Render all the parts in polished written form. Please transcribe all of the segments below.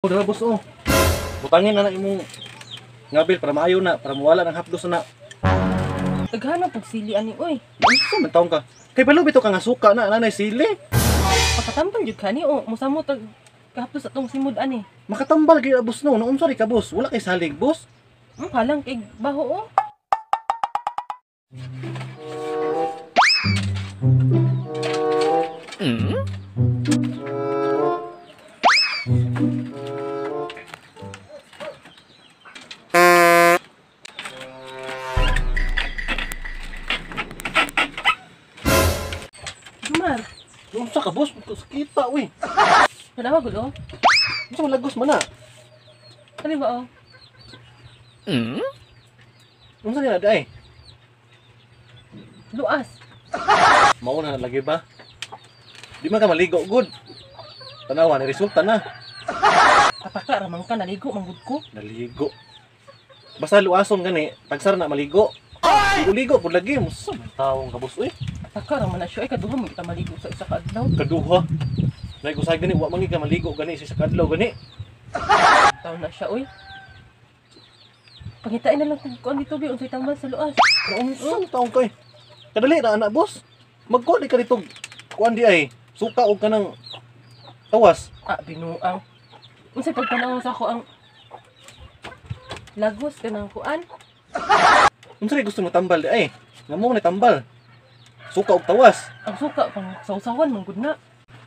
Dara boss oh. Butangin na imong ngabil para maayo na, para mawala ng hapdos na. Daghana pag sili ani oy. Unsa man taong ka? Kay balo bitaw ka nga suka na nanay sili. Makatambal jud kani o musamo tag kahapos atong simud ani. Makatambal gyud boss no. Unsa ri ka boss? Wala kay salig boss. Halang kay baho o. Jumar, Unsa ka boss? Kita uy. nadawa gud o. Unsa man lagos man na? Kani ba o? Unsa ni day? Luas. Mao na lagi ba? Di man ka maligo good. Tanawa ni resulta na. Kapaka ramang ka naligo manggod ko. Naligo. Basta luason gani, tagsar na maligo. Ligo-ligo pud lagi. Unsa man taong ka boss uy? Kapaka raman na siya ay kaduha mo kita maligo sa isa ka adlaw. Kaduha. Nay ko sa gani wa mangi ka maligo gani sa kadlaw gani. Taw na siya oy. Pangitain na lang kung dito bi unsay tambal sa luas. Unsa taong kay? Kadali na anak boss. Magkuha di ka dito. Kuan di ay. Suka og kanang tawas. Binuang. Unsay pagtanaw sa ako ang lagos kanang kuan? Unsa ri gusto mo tambal di ay? Ngamo ni tambal. Suka og tawas. Ang suka pang sausawan mong gud na.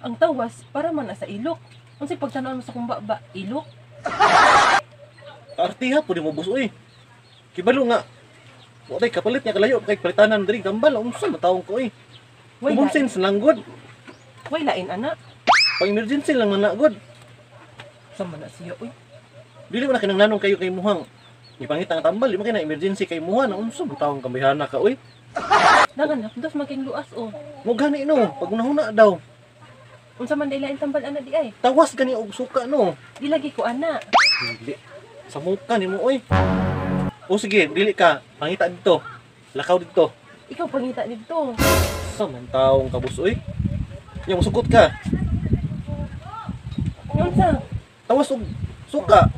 Ang tawas para man sa ilok. Unsay pagtanaw mo sa kumbaba ilok? Artiha pud mo boss uy. Kibalo nga. Wa tay kapalit niya kalayo kay palitanan diri tambal. Unsa man taong ko uy? Way Common lain, sense lang good. way lain ana. Pang emergency lang man na good. Sa man na siya uy. Dili man na kinahanglan kayo kay muhang ipangita nga tambal, di man kay na emergency kay muha na unsa man taong kambihana ka uy. Dangan hapdos making luas o. Mo gani no, pag unahuna daw. Unsa man daylain tambal ana di ay? Tawas gani og suka no. Di lagi ko ana. Dili. Sa muka nimo oy. O sige, dili ka. Pangita dito. Lakaw dito. Ikaw pangita dito. Sa man taong kabus oy. Nya musugot ka. Unsa? Tawas og suka.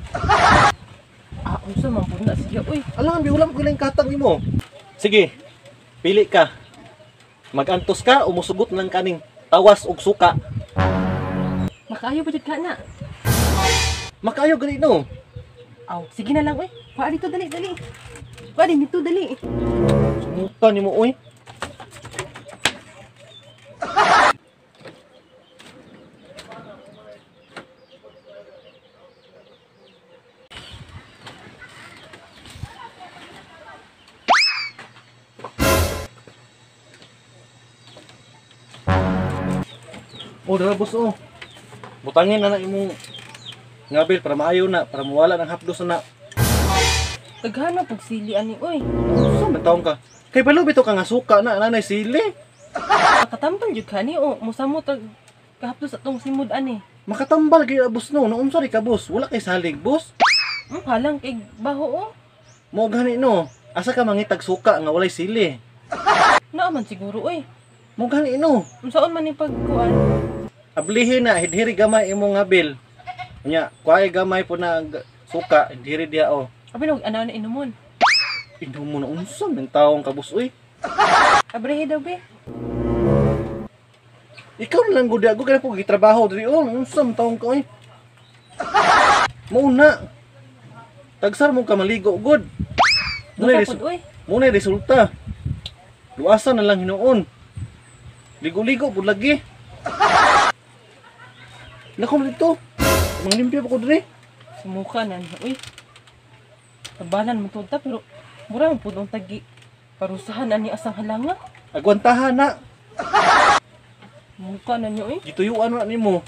Unsa man pud na siya uy. Alam bi ulam ko lang katang nimo. Sige. Pili ka. Magantos ka o musugot lang kaning tawas og suka. Makaayo ba jud ka na? Makayo gani no. Sige na lang uy. Kuha dito dali dali. Kuha dito dali. Muka nimo oy. Dara boss oh. Butangin na imong ngabil para maayo na, para mawala ng hapdos na. Daghana pag sili ani oy. Unsa man taong ka? Kay balo bitaw ka nga suka na nanay sili. Makatambal jud kani o musamo tag kahapos atong simud ani. Makatambal gyud boss no. Unsa ri ka boss? Wala kay salig boss. Halang kay baho o. Mo gani no. Asa ka mangitag suka nga walay sili? Naa man siguro oy. Mo gani no. Unsaon man ni pagkuan? Ablihin na hidhiri gamay imong ngabil. Nya, kuay gamay po na suka, hidhiri dia oh. Abinog ana na inumon. Inom mo na unsa man taong ka boss uy. Abrehe daw be. Ikaw na lang gud ako kaya po gitrabaho diri oh. Unsa man taong ka uy. Mo na. Tagsar mo ka maligo good. Duha pud oy. Muna resulta. Luasan na lang hinuon. Ligo-ligo pud lagi. Nakom dito. Manglimpyo pa ko diri. Sumuka na uy. Tabanan mo tudta pero mura man pud ang tagi. Parusahan ani asang halanga. Agwantahan na. Muka na niyo uy. Gituyuan na nimo.